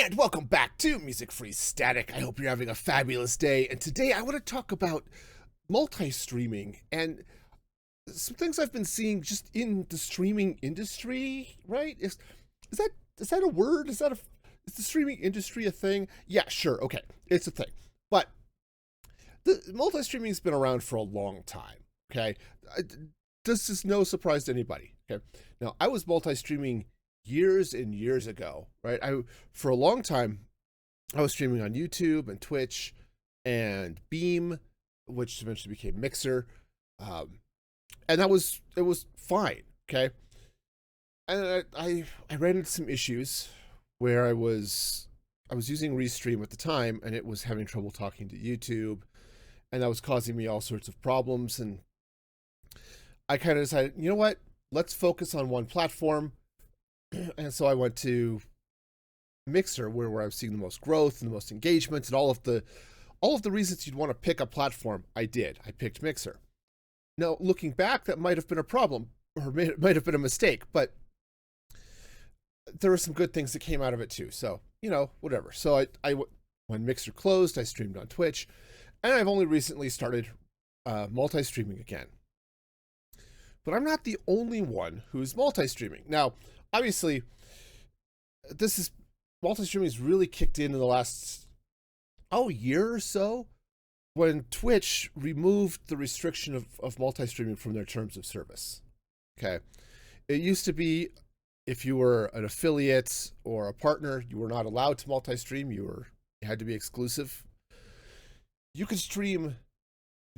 And welcome back to Music Free Static. I hope you're having a fabulous day. And today I want to talk about multi-streaming and some things I've been seeing just in the streaming industry, right? Is that a word? Is the streaming industry a thing? Yeah, sure. Okay. It's a thing. But the multi-streaming has been around for a long time. Okay. This is no surprise to anybody. Okay. Now, I was multi-streaming years and years ago, right? For a long time, I was streaming on YouTube and Twitch and Beam, which eventually became Mixer, and it was fine, okay. And I ran into some issues where I was using Restream at the time, and it was having trouble talking to YouTube, and that was causing me all sorts of problems. And I kind of decided, you know what? Let's focus on one platform. And so I went to Mixer, where I was seeing the most growth and the most engagement and all of the reasons you'd want to pick a platform. I did. I picked Mixer. Now, looking back, that might have been a problem, or might have been a mistake, but there were some good things that came out of it too. So, whatever. So when Mixer closed, I streamed on Twitch, and I've only recently started multi-streaming again. But I'm not the only one who's multi-streaming. Now, obviously, multi-streaming has really kicked in the last year or so, when Twitch removed the restriction of multi-streaming from their terms of service. Okay. It used to be if you were an affiliate or a partner, you were not allowed to multi-stream. You had to be exclusive. You could stream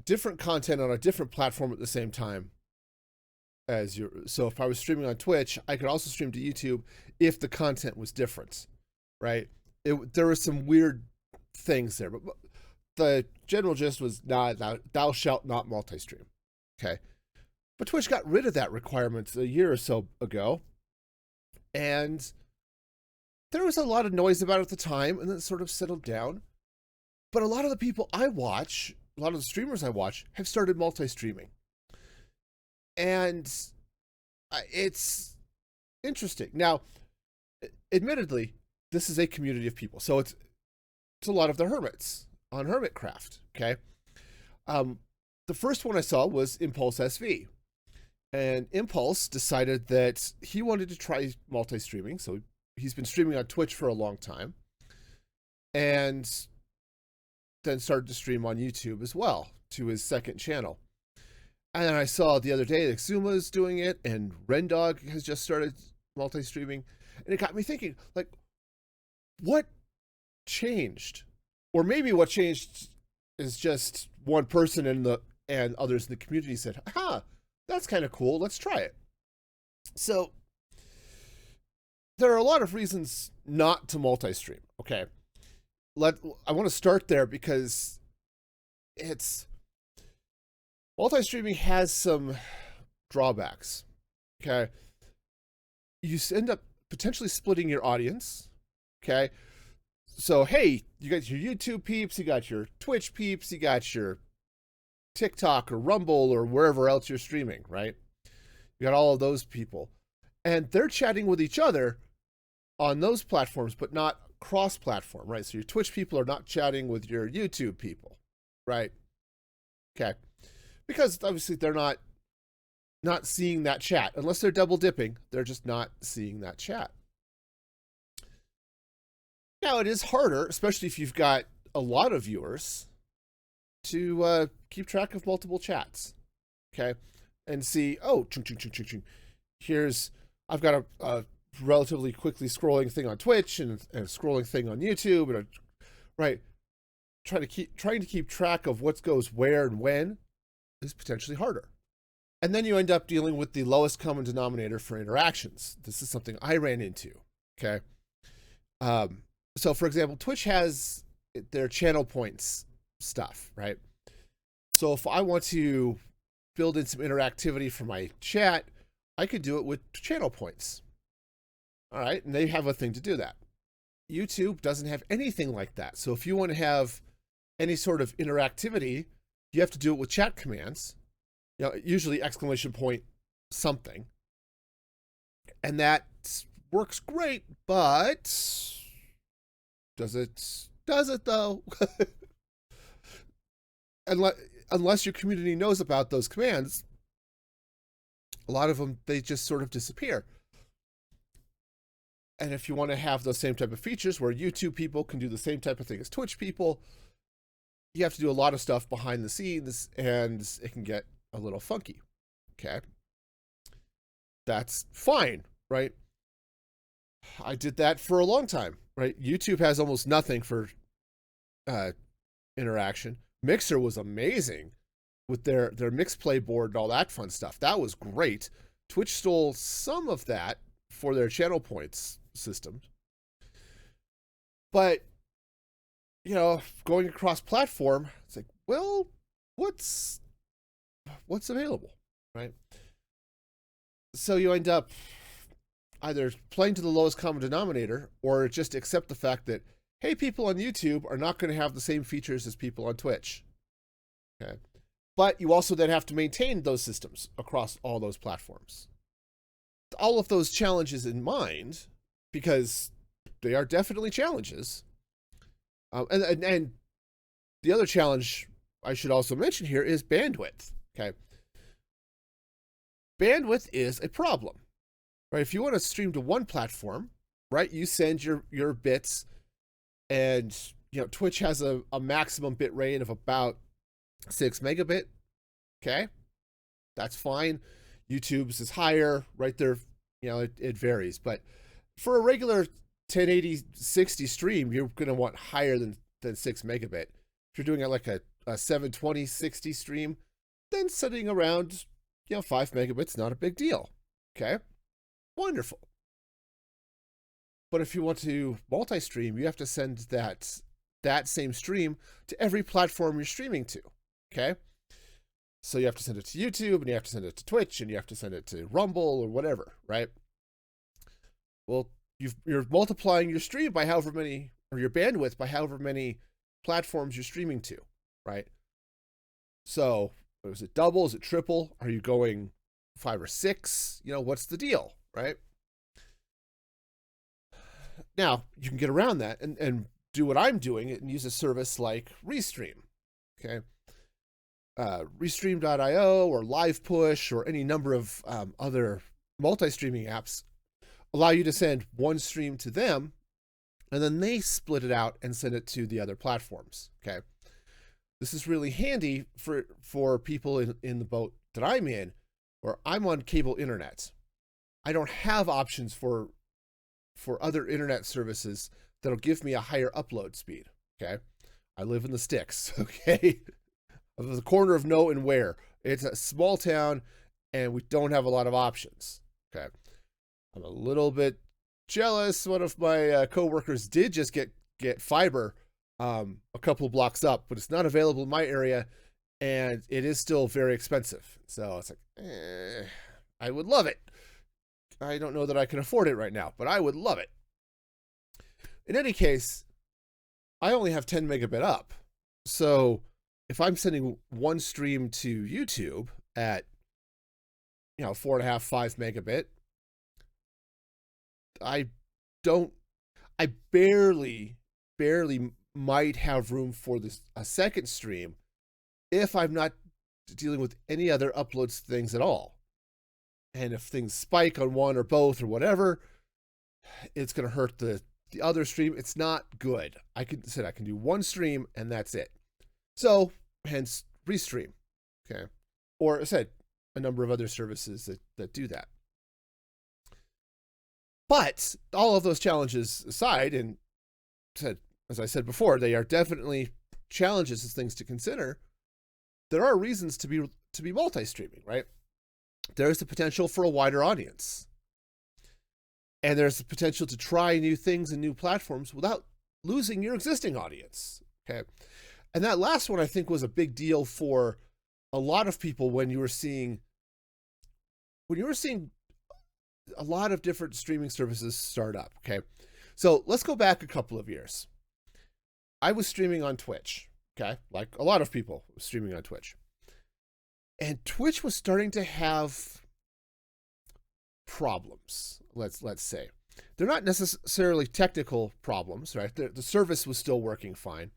different content on a different platform at the same time. So if I was streaming on Twitch, I could also stream to YouTube if the content was different, right? There were some weird things there, but the general gist was, thou shalt not multi-stream, okay? But Twitch got rid of that requirement a year or so ago, and there was a lot of noise about it at the time, and then it sort of settled down. But a lot of the people I watch, a lot of the streamers I watch, have started multi-streaming. And it's interesting. Now, admittedly, this is a community of people. So it's a lot of the Hermits on Hermitcraft, okay? The first one I saw was ImpulseSV. And Impulse decided that he wanted to try multi-streaming. So he's been streaming on Twitch for a long time. And then started to stream on YouTube as well, to his second channel. And then I saw the other day that Xisuma is doing it, and Rendog has just started multi-streaming. And it got me thinking, like, what changed? Or maybe what changed is just one person and others in the community said, that's kind of cool, let's try it. So there are a lot of reasons not to multi-stream, okay? I want to start there because multi-streaming has some drawbacks, okay? You end up potentially splitting your audience, okay? So, hey, you got your YouTube peeps, you got your Twitch peeps, you got your TikTok or Rumble or wherever else you're streaming, right? You got all of those people. And they're chatting with each other on those platforms, but not cross-platform, right? So your Twitch people are not chatting with your YouTube people, right? Okay. Because obviously they're not seeing that chat. Unless they're double dipping, they're just not seeing that chat. Now, it is harder, especially if you've got a lot of viewers, to keep track of multiple chats, okay? And see, chung, chung, chung, chung, chung. I've got a relatively quickly scrolling thing on Twitch and a scrolling thing on YouTube, and right? Trying to keep track of what goes where and when is potentially harder. And then you end up dealing with the lowest common denominator for interactions. This is something I ran into, okay? So for example, Twitch has their channel points stuff, right? So if I want to build in some interactivity for my chat, I could do it with channel points. All right, and they have a thing to do that. YouTube doesn't have anything like that. So if you want to have any sort of interactivity, you have to do it with chat commands, usually exclamation point something. And that works great, but Does it? Does it though? Unless your community knows about those commands, a lot of them, they just sort of disappear. And if you want to have those same type of features where YouTube people can do the same type of thing as Twitch people, you have to do a lot of stuff behind the scenes, and it can get a little funky. Okay. That's fine, right? I did that for a long time, right? YouTube has almost nothing for interaction. Mixer was amazing with their mix play board and all that fun stuff. That was great. Twitch stole some of that for their channel points system. But, you know, going across platform, it's like, well, what's available, right? So you end up either playing to the lowest common denominator or just accept the fact that, hey, people on YouTube are not going to have the same features as people on Twitch. Okay. But you also then have to maintain those systems across all those platforms. All of those challenges in mind, because they are definitely challenges. And the other challenge I should also mention here is bandwidth. Okay. Bandwidth is a problem, right? If you want to stream to one platform, right, you send your bits, and you know Twitch has a maximum bit rate of about 6 megabit. Okay, that's fine. YouTube's is higher, right there. You know, it varies, but for a regular 1080 60 stream, you're going to want higher than 6 megabit. If you're doing it like a 720 60 stream, then sitting around, you know, 5 megabits, not a big deal. Okay, wonderful. But if you want to multi-stream, you have to send that same stream to every platform you're streaming to. Okay, so you have to send it to YouTube, and you have to send it to Twitch, and you have to send it to Rumble or whatever, right? Well, you're multiplying your stream by however many, or your bandwidth by however many platforms you're streaming to, right? So is it double? Is it triple? Are you going 5 or 6? You know, what's the deal, right? Now, you can get around that and do what I'm doing and use a service like Restream, okay? Restream.io or LivePush or any number of other multi-streaming apps allow you to send one stream to them, and then they split it out and send it to the other platforms, okay? This is really handy for people in the boat that I'm in, where I'm on cable internet. I don't have options for other internet services that'll give me a higher upload speed, okay? I live in the sticks, okay? The corner of no and where. It's a small town, and we don't have a lot of options, okay? I'm a little bit jealous. One of my coworkers did just get fiber a couple of blocks up, but it's not available in my area, and it is still very expensive. So it's like, I would love it. I don't know that I can afford it right now, but I would love it. In any case, I only have 10 megabit up. So if I'm sending one stream to YouTube at, you know, 4.5, 5 megabit, I barely might have room for a second stream if I'm not dealing with any other uploads things at all. And if things spike on one or both or whatever, it's going to hurt the other stream. It's not good. I can do one stream and that's it. So hence Restream, okay? Or I said a number of other services that do that. But all of those challenges aside, and as I said before, they are definitely challenges as things to consider. There are reasons to be multi-streaming, right? There's the potential for a wider audience. And there's the potential to try new things and new platforms without losing your existing audience, okay? And that last one, I think, was a big deal for a lot of people when you were seeing a lot of different streaming services start up, okay? So let's go back a couple of years. I was streaming on Twitch, okay? Like a lot of people streaming on Twitch. And Twitch was starting to have problems, let's say. they're not necessarily technical problems, right? The service was still working fine,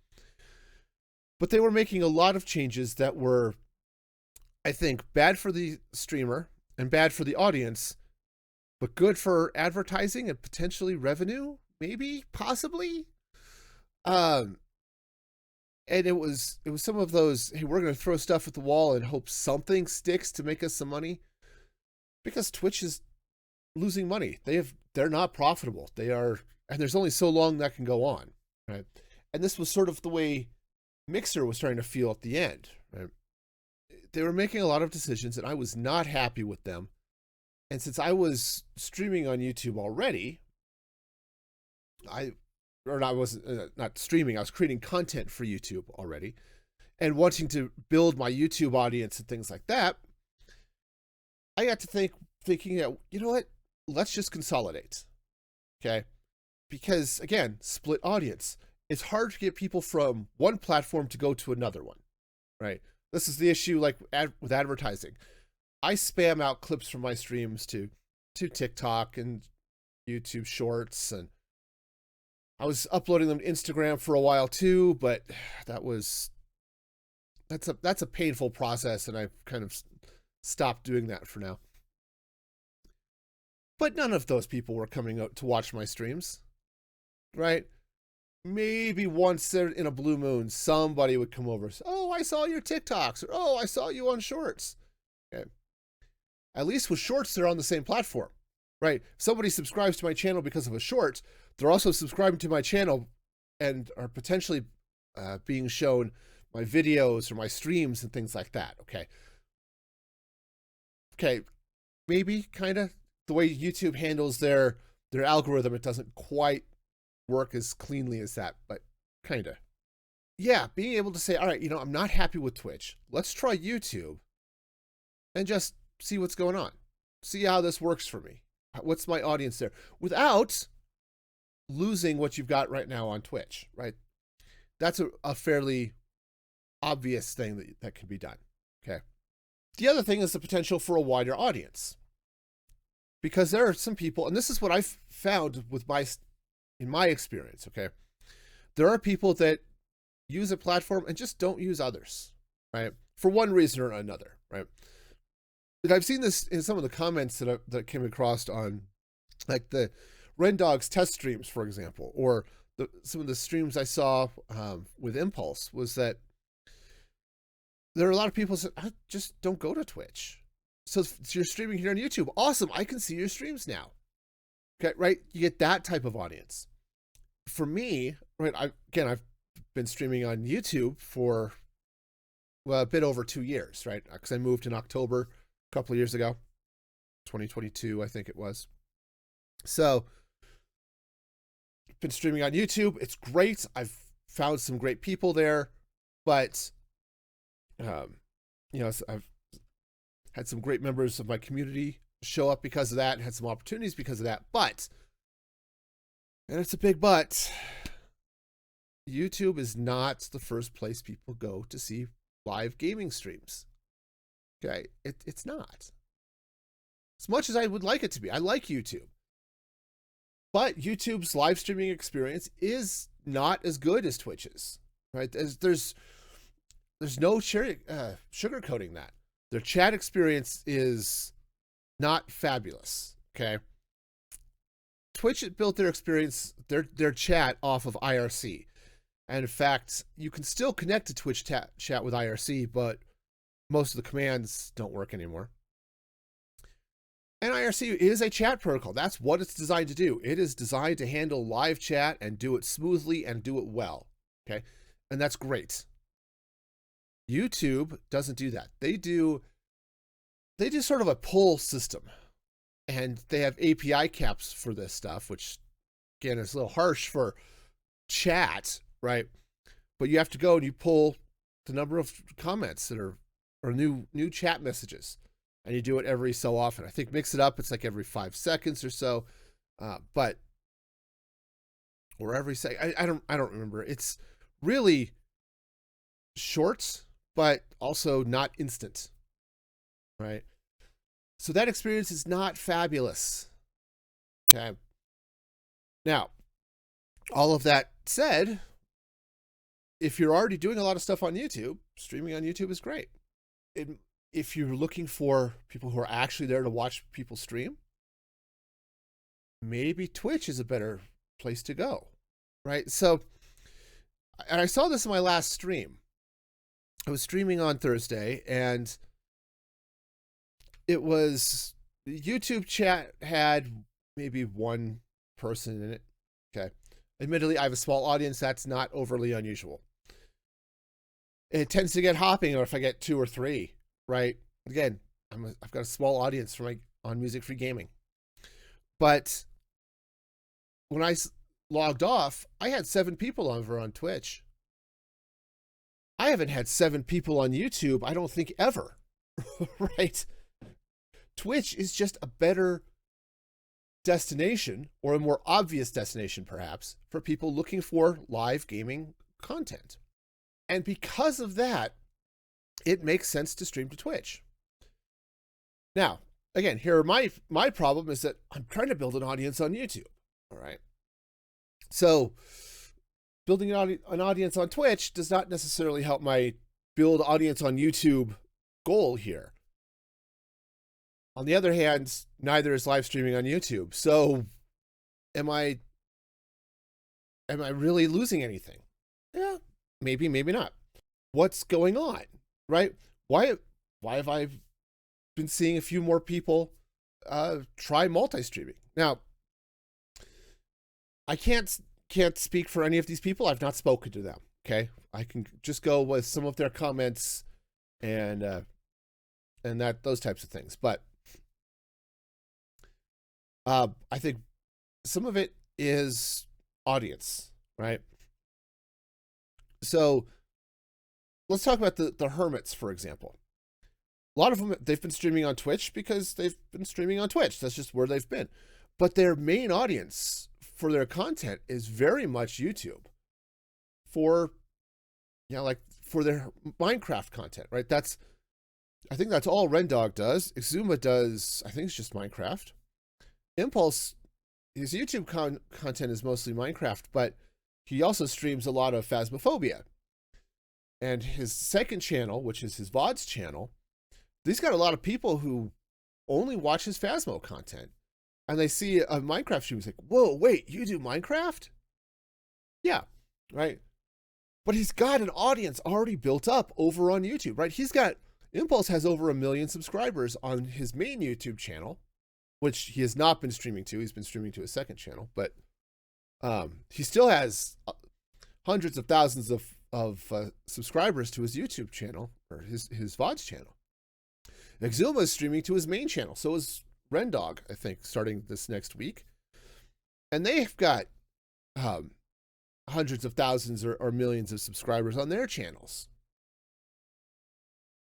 but they were making a lot of changes that were, I think, bad for the streamer and bad for the audience, but good for advertising and potentially revenue, maybe, possibly. And it was some of those, hey, we're going to throw stuff at the wall and hope something sticks to make us some money, because Twitch is losing money. They're not profitable. They are, and there's only so long that can go on, right? And this was sort of the way Mixer was trying to feel at the end, right? They were making a lot of decisions, and I was not happy with them. And since I was streaming on YouTube already, I was not streaming, I was creating content for YouTube already, and wanting to build my YouTube audience and things like that, I got to thinking that, you know what, let's just consolidate, okay? Because, again, split audience. It's hard to get people from one platform to go to another one, right? This is the issue, like, with advertising. I spam out clips from my streams to TikTok and YouTube Shorts, and I was uploading them to Instagram for a while too, but that's a painful process, and I've kind of stopped doing that for now. But none of those people were coming out to watch my streams, right? Maybe once in a blue moon, somebody would come over and say, oh, I saw your TikToks, or oh, I saw you on Shorts. Okay. At least with Shorts, they're on the same platform, right? Somebody subscribes to my channel because of a short, they're also subscribing to my channel and are potentially being shown my videos or my streams and things like that, okay? Okay, maybe, kind of. The way YouTube handles their algorithm, it doesn't quite work as cleanly as that, but kind of. Yeah, being able to say, all right, I'm not happy with Twitch. Let's try YouTube and just see what's going on. See how this works for me. What's my audience there? Without losing what you've got right now on Twitch, right? That's a fairly obvious thing that can be done, okay? The other thing is the potential for a wider audience. Because there are some people, and this is what I've found in my experience, okay? There are people that use a platform and just don't use others, right? For one reason or another, right? And I've seen this in some of the comments that came across on, like, the Rendog's test streams, for example, or some of the streams I saw with Impulse, was that there are a lot of people that said, I just don't go to Twitch. So you're streaming here on YouTube. Awesome. I can see your streams now. Okay, right? You get that type of audience. For me, right, I've been streaming on YouTube for, well, a bit over 2 years, right? Because I moved in October a couple of years ago, 2022, I think it was. So, been streaming on YouTube. It's great. I've found some great people there, but, I've had some great members of my community show up because of that, and had some opportunities because of that. But, and it's a big but, YouTube is not the first place people go to see live gaming streams. Okay, it's not. As much as I would like it to be. I like YouTube. But YouTube's live streaming experience is not as good as Twitch's, right? There's no sugarcoating that. Their chat experience is not fabulous, okay? Twitch built their experience, their chat off of IRC. And in fact, you can still connect to Twitch chat with IRC, but most of the commands don't work anymore. And IRC is a chat protocol. That's what it's designed to do. It is designed to handle live chat and do it smoothly and do it well, okay? And that's great. YouTube doesn't do that. They do sort of a pull system, and they have API caps for this stuff, which again is a little harsh for chat, right? But you have to go and you pull the number of comments that are, or new chat messages, and you do it every so often. I think mix it up, it's like every 5 seconds or so, but or every second. I don't remember. It's really short, but also not instant, right? So that experience is not fabulous. Okay. Now, all of that said, if you're already doing a lot of stuff on YouTube, streaming on YouTube is great. If you're looking for people who are actually there to watch people stream, maybe Twitch is a better place to go, right? So, and I saw this in my last stream. I was streaming on Thursday, and it was, the YouTube chat had maybe one person in it. Okay. Admittedly, I have a small audience. That's not overly unusual. It tends to get hopping, or if I get 2 or 3, right? Again, I've got a small audience on Music Free Gaming. But when I logged off, I had 7 people over on Twitch. I haven't had 7 people on YouTube, I don't think, ever, right? Twitch is just a better destination, or a more obvious destination, perhaps, for people looking for live gaming content. And because of that, it makes sense to stream to Twitch. Now, again, here are my problem is that I'm trying to build an audience on YouTube, all right? So building an audience on Twitch does not necessarily help my build audience on YouTube goal here. On the other hand, neither is live streaming on YouTube. So am I really losing anything? Yeah, maybe, maybe not. What's going on, right? Why have I been seeing a few more people try multi-streaming? Now, I can't speak for any of these people. I've not spoken to them, okay? I can just go with some of their comments and those types of things. But I think some of it is audience, right? So let's talk about the Hermits, for example. A lot of them, they've been streaming on Twitch because they've been streaming on Twitch. That's just where they've been. But their main audience for their content is very much YouTube for, like for their Minecraft content, right? I think that's all Rendog does. Xisuma does, I think it's just Minecraft. Impulse, his YouTube content is mostly Minecraft, but he also streams a lot of Phasmophobia. And his second channel, which is his VODs channel, he's got a lot of people who only watch his Phasmo content. And they see a Minecraft stream, he's like, whoa, wait, you do Minecraft? Yeah, right? But he's got an audience already built up over on YouTube, right? Impulse has over 1 million subscribers on his main YouTube channel, which he has not been streaming to. He's been streaming to his second channel, but he still has hundreds of thousands of subscribers to his YouTube channel, or his VODs channel. Xisuma is streaming to his main channel. So is Rendog, I think, starting this next week. And they've got hundreds of thousands or millions of subscribers on their channels.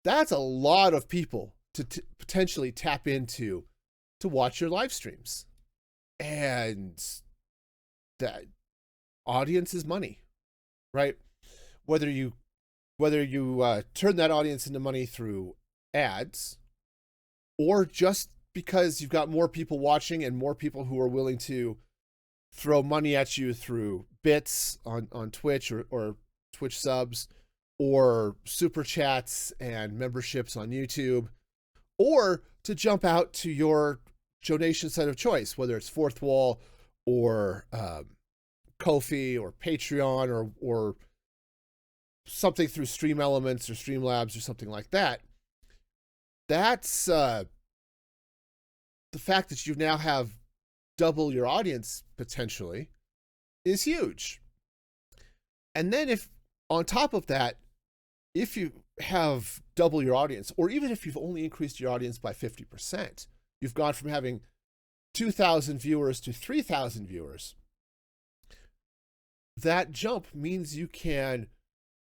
That's a lot of people to potentially tap into to watch your live streams. And that audience is money, right? Whether you turn that audience into money through ads, or just because you've got more people watching and more people who are willing to throw money at you through bits on Twitch or Twitch subs, or super chats and memberships on YouTube, or to jump out to your donation site of choice, whether it's Fourth Wall or Ko-fi or Patreon or something through Stream Elements or Streamlabs or something like that. That's the fact that you now have double your audience potentially is huge. And then if on top of that, if you have double your audience, or even if you've only increased your audience by 50%, you've gone from having 2,000 viewers to 3,000 viewers, that jump means you can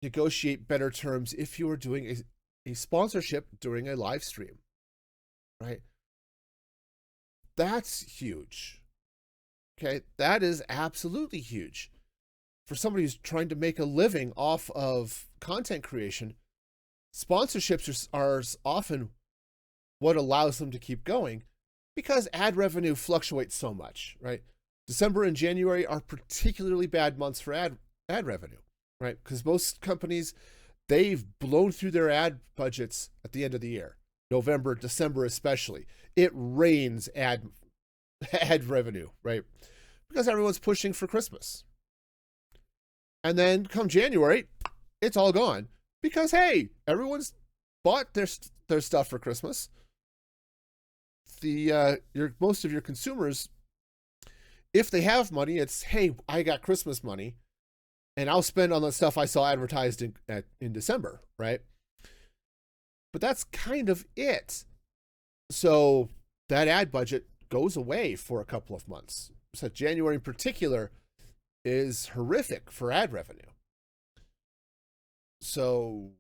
negotiate better terms if you are doing a sponsorship during a live stream, right? That's huge. Okay, that is absolutely huge. For somebody who's trying to make a living off of content creation, sponsorships are often what allows them to keep going, because ad revenue fluctuates so much, right? December and January are particularly bad months for ad revenue, right? Because most companies, they've blown through their ad budgets at the end of the year. November, December especially. It rains ad revenue, right? Because everyone's pushing for Christmas. And then come January, it's all gone. Because, hey, everyone's bought their stuff for Christmas. Most of your consumers, if they have money, it's, hey, I got Christmas money, and I'll spend on the stuff I saw advertised in December, right? But that's kind of it. So that ad budget goes away for a couple of months. So January in particular is horrific for ad revenue. So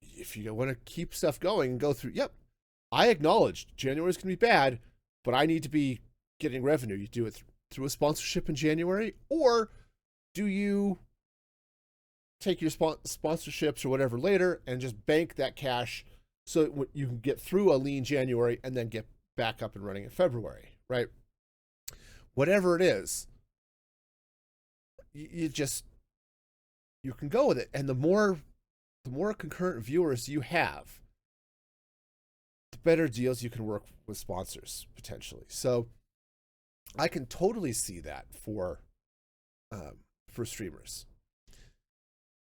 if you want to keep stuff going and go through, yep, I acknowledge January's going to be bad, but I need to be getting revenue. You do it through a sponsorship in January, or do you take your sponsorships or whatever later and just bank that cash so you can get through a lean January and then get back up and running in February, right? Whatever it is, you can go with it. And the more concurrent viewers you have, the better deals you can work with sponsors potentially. So I can totally see that for streamers.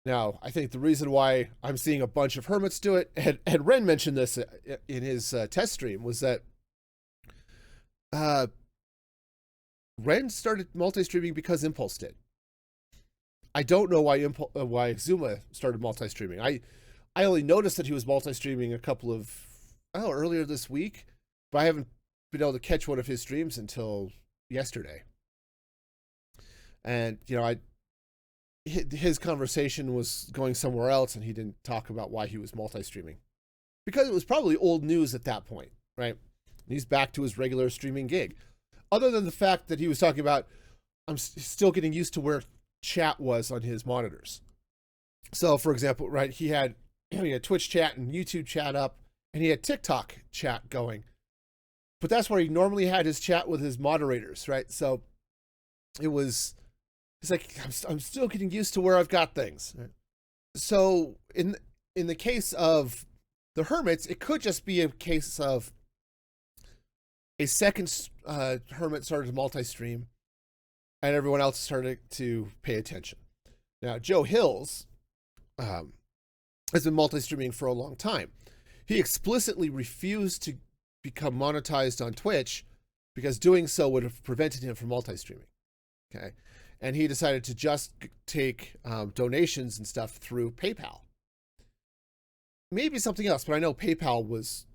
Now, I think the reason why I'm seeing a bunch of Hermits do it, and Ren mentioned this in his test stream, was that Ren started multi-streaming because Impulse did. I don't know why Xisuma started multi-streaming. I only noticed that he was multi-streaming earlier this week, but I haven't been able to catch one of his streams until yesterday. And, his conversation was going somewhere else, and he didn't talk about why he was multi-streaming. Because it was probably old news at that point, right? And he's back to his regular streaming gig. Other than the fact that he was talking about, I'm still getting used to where chat was on his monitors. So, for example, right, he had Twitch chat and YouTube chat up, and he had TikTok chat going. But that's where he normally had his chat with his moderators, right? So he's like, I'm still getting used to where I've got things. Right? So in the case of the Hermits, it could just be a case of a second Hermit started to multi-stream, and everyone else started to pay attention. Now, Joe Hills has been multi-streaming for a long time. He explicitly refused to become monetized on Twitch because doing so would have prevented him from multi-streaming. Okay. And he decided to just take donations and stuff through PayPal. Maybe something else, but I know PayPal was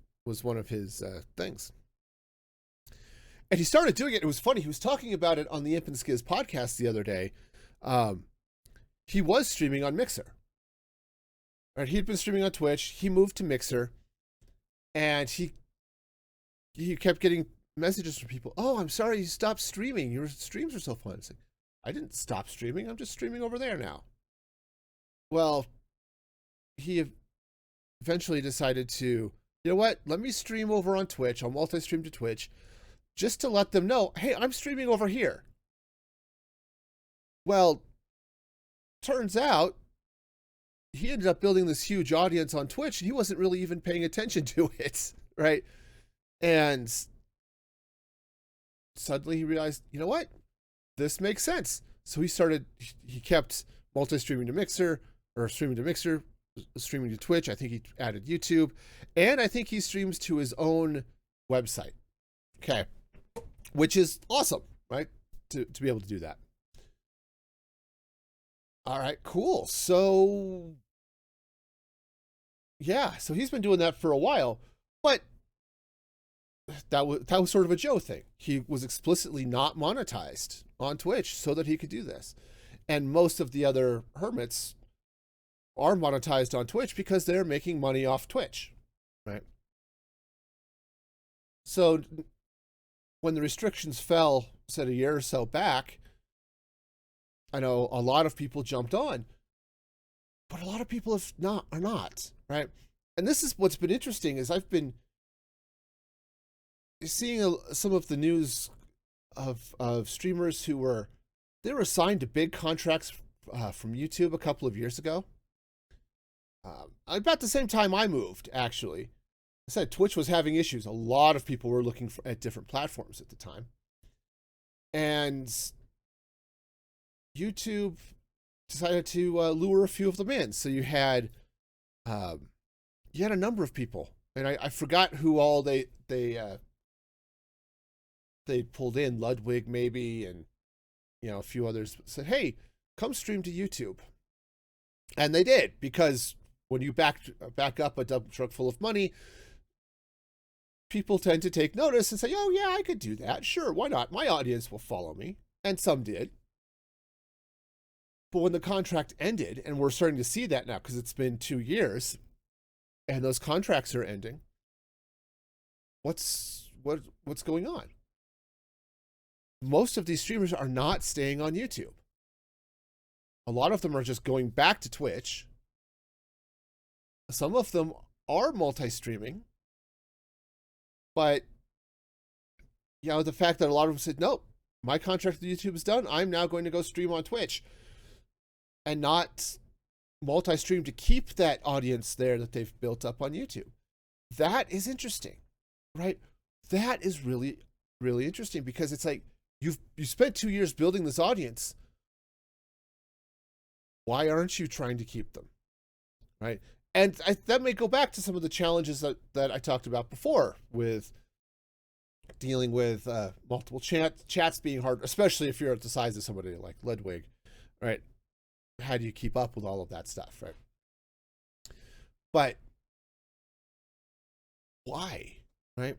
one of his things. And he started doing it. It was funny. He was talking about it on the ImpulseSV podcast the other day. He was streaming on Mixer. Right? He'd been streaming on Twitch. He moved to Mixer, and he kept getting messages from people. Oh, I'm sorry you stopped streaming. Your streams are so fun. It's like, I didn't stop streaming. I'm just streaming over there now. Well, he eventually decided to, you know what? Let me stream over on Twitch. I'll multi-stream to Twitch just to let them know, hey, I'm streaming over here. Well, turns out he ended up building this huge audience on Twitch, and he wasn't really even paying attention to it, right? And suddenly he realized, you know what? This makes sense. So he kept multi-streaming to Mixer, or streaming to Mixer, streaming to Twitch. I think he added YouTube, and I think he streams to his own website. Okay. Which is awesome, right? To be able to do that. All right, cool. So yeah, so he's been doing that for a while, but that was sort of a Joe thing. He was explicitly not monetized on Twitch so that he could do this. And most of the other Hermits are monetized on Twitch because they're making money off Twitch, right? So when the restrictions fell, said a year or so back, I know a lot of people jumped on, but a lot of people are not, right? And this is what's been interesting is I've been seeing some of the news of streamers who were assigned to big contracts from YouTube a couple of years ago. About the same time I moved, actually. I said Twitch was having issues. A lot of people were looking at different platforms at the time. And YouTube decided to lure a few of them in. So you had a number of people, and I forgot who all they pulled in. Ludwig maybe, and a few others said, "Hey, come stream to YouTube," and they did, because when you back up a dump truck full of money, people tend to take notice and say, "Oh yeah, I could do that. Sure, why not? My audience will follow me," and some did. But when the contract ended, and we're starting to see that now because it's been 2 years, and those contracts are ending, what's going on? Most of these streamers are not staying on YouTube. A lot of them are just going back to Twitch. Some of them are multi-streaming, but the fact that a lot of them said, "Nope, my contract with YouTube is done. I'm now going to go stream on Twitch," and not multi-stream to keep that audience there that they've built up on YouTube. That is interesting, right? That is really, really interesting, because it's like, you spent 2 years building this audience. Why aren't you trying to keep them, right? And that may go back to some of the challenges that I talked about before, with dealing with multiple chats being hard, especially if you're at the size of somebody like Ludwig, right? How do you keep up with all of that stuff, right? But why, right?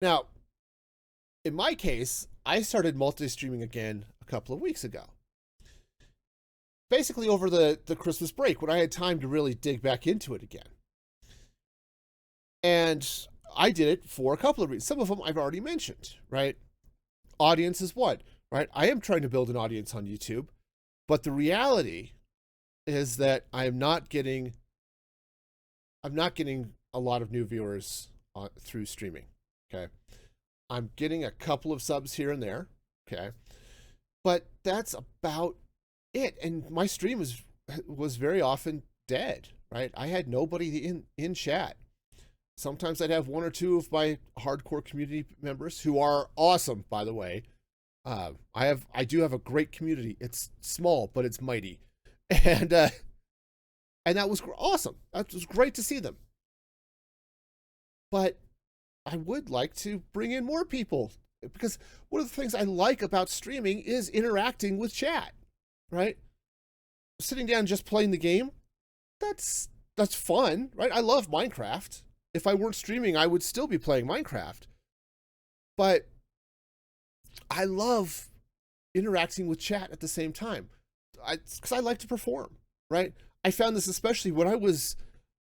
Now, in my case, I started multi-streaming again a couple of weeks ago. Basically over the Christmas break, when I had time to really dig back into it again. And I did it for a couple of reasons. Some of them I've already mentioned, right? Audience is what, right? I am trying to build an audience on YouTube, but the reality is that I'm not getting a lot of new viewers through streaming, okay? I'm getting a couple of subs here and there, okay? But that's about it. And my stream was very often dead, right? I had nobody in chat. Sometimes I'd have one or two of my hardcore community members, who are awesome, by the way. I do have a great community. It's small, but it's mighty. And that was awesome. That was great to see them. But I would like to bring in more people, because one of the things I like about streaming is interacting with chat, right? Sitting down just playing the game, that's fun, right? I love Minecraft. If I weren't streaming, I would still be playing Minecraft. But I love interacting with chat at the same time, because I like to perform, right? I found this especially when I was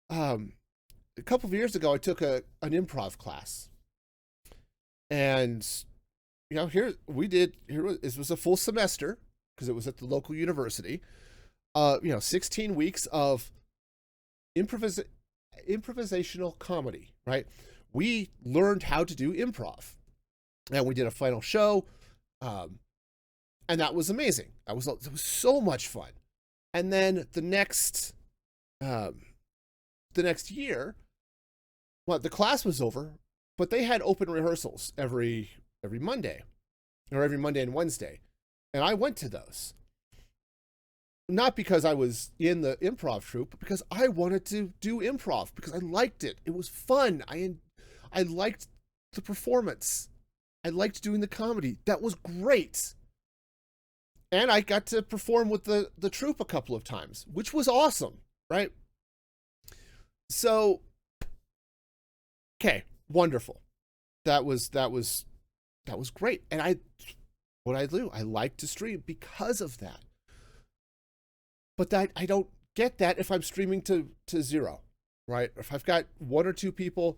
a couple of years ago. I took an improv class, and here this was a full semester, because it was at the local university. 16 weeks of improvisational comedy, right? We learned how to do improv, and we did a final show, and that was amazing. It was so much fun. And then the next year, the class was over, but they had open rehearsals every Monday, or every Monday and Wednesday, and I went to those. Not because I was in the improv troupe, but because I wanted to do improv, because I liked it. It was fun. I liked the performance. I liked doing the comedy. That was great. And I got to perform with the troupe a couple of times, which was awesome, right? So, okay, wonderful. That was great. And I like to stream because of that. But that I don't get that if I'm streaming to zero, right? If I've got one or two people,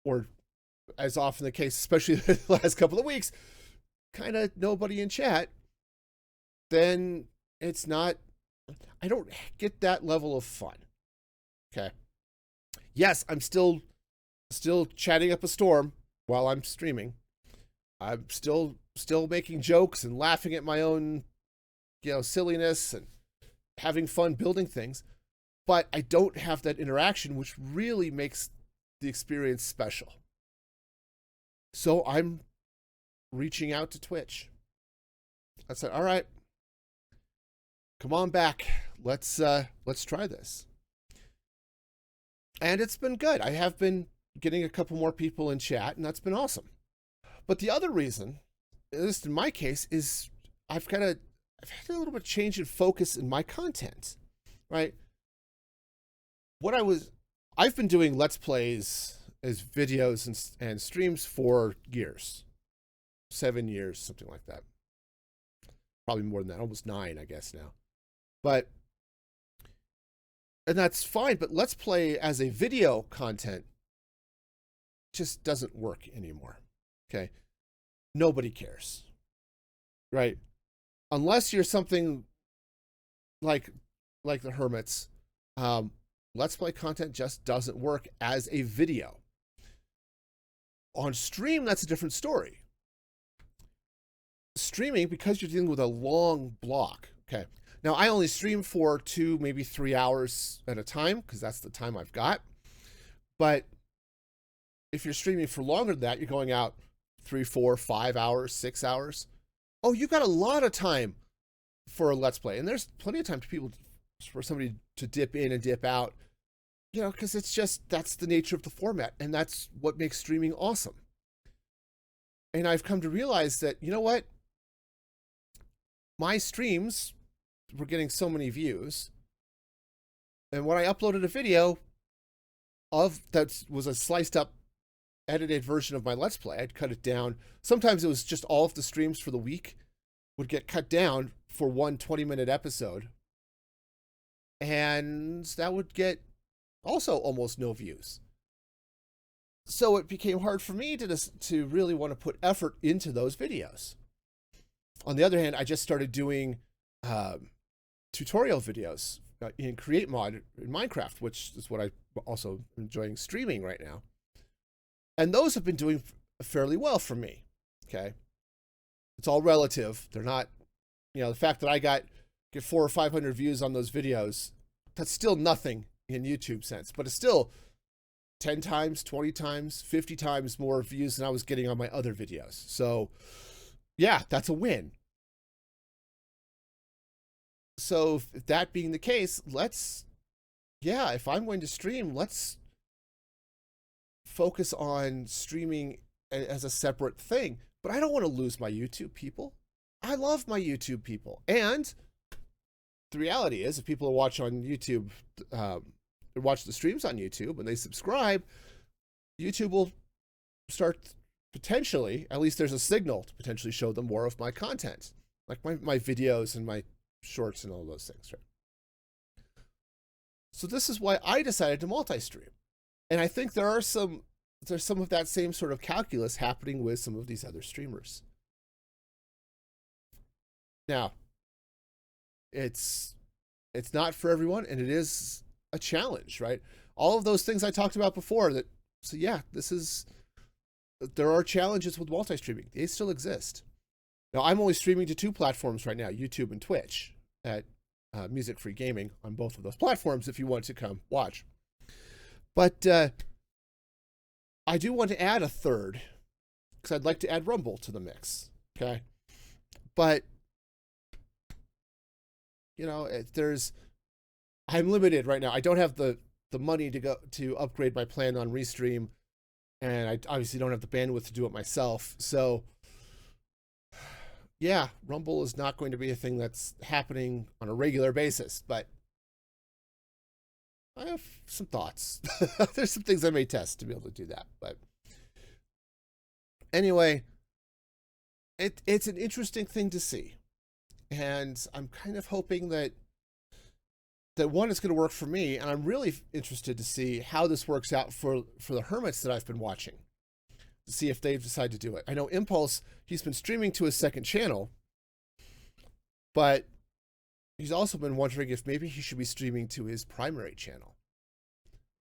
or as often the case, especially the last couple of weeks, kind of nobody in chat, then it's not, I don't get that level of fun. Okay. Yes, I'm still chatting up a storm while I'm streaming. I'm still still making jokes and laughing at my own, silliness and having fun building things. But I don't have that interaction, which really makes the experience special. So I'm reaching out to Twitch. I said, all right, come on back. Let's try this. And it's been good. I have been getting a couple more people in chat, and that's been awesome. But the other reason, at least in my case, is I've had a little bit of change in focus in my content, right? I've been doing Let's Plays as videos and streams for years. 7 years, something like that. Probably more than that, almost 9, I guess now. And that's fine, but Let's Play as a video content just doesn't work anymore, okay? Nobody cares, right? Unless you're something like the Hermits, Let's Play content just doesn't work as a video. On stream, that's a different story. Streaming, because you're dealing with a long block, okay? Now, I only stream for 2, maybe 3 hours at a time, because that's the time I've got. But if you're streaming for longer than that, you're going out 3, 4, 5 hours, 6 hours. Oh, you've got a lot of time for a Let's Play. And there's plenty of time for somebody to dip in and dip out, because it's just, that's the nature of the format. And that's what makes streaming awesome. And I've come to realize that, you know what? My streams were getting so many views. And when I uploaded a video that was a sliced up, edited version of my Let's Play, I'd cut it down. Sometimes it was just all of the streams for the week would get cut down for one 20-minute episode. And that would get also almost no views. So it became hard for me to really want to put effort into those videos. On the other hand, I just started doing tutorial videos in Create Mod in Minecraft, which is what I'm also enjoying streaming right now. And those have been doing fairly well for me, okay? It's all relative. They're not, the fact that I get 400 or 500 views on those videos, that's still nothing in YouTube sense, but it's still 10 times, 20 times, 50 times more views than I was getting on my other videos. So yeah, that's a win. So that being the case, if I'm going to stream, let's focus on streaming as a separate thing. But I don't want to lose my YouTube people. I love my YouTube people. And the reality is, if people watch on YouTube, watch the streams on YouTube and they subscribe, YouTube will start potentially, at least there's a signal to potentially show them more of my content, like my videos and my shorts and all those things, right? So this is why I decided to multi-stream. And I think there's some of that same sort of calculus happening with some of these other streamers. Now, it's not for everyone, and it is a challenge, right? All of those things I talked about before, there are challenges with multi-streaming. They still exist. Now, I'm only streaming to 2 platforms right now, YouTube and Twitch, at Music Free Gaming on both of those platforms if you want to come watch. But I do want to add a third, because I'd like to add Rumble to the mix, okay? But, I'm limited right now. I don't have the money to upgrade my plan on Restream, and I obviously don't have the bandwidth to do it myself. So yeah, Rumble is not going to be a thing that's happening on a regular basis, but I have some thoughts. There's some things I may test to be able to do that. But anyway, it's an interesting thing to see. And I'm kind of hoping that one is going to work for me, and I'm really interested to see how this works out for the Hermits that I've been watching, to see if they've decided to do it. I know Impulse, he's been streaming to his second channel, but he's also been wondering if maybe he should be streaming to his primary channel,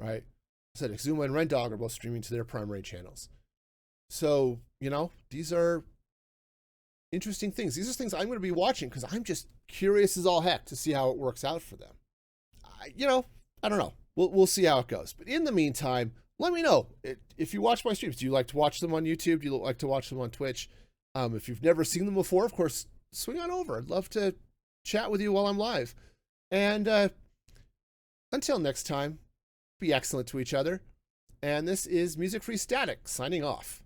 right? I said Xisuma and Rendog are both streaming to their primary channels. So, these are interesting things. These are things I'm going to be watching because I'm just curious as all heck to see how it works out for them. I don't know. We'll see how it goes. But in the meantime, let me know if you watch my streams. Do you like to watch them on YouTube? Do you like to watch them on Twitch? If you've never seen them before, of course, swing on over. I'd love to chat with you while I'm live. And until next time, be excellent to each other. And this is Music Free Static signing off.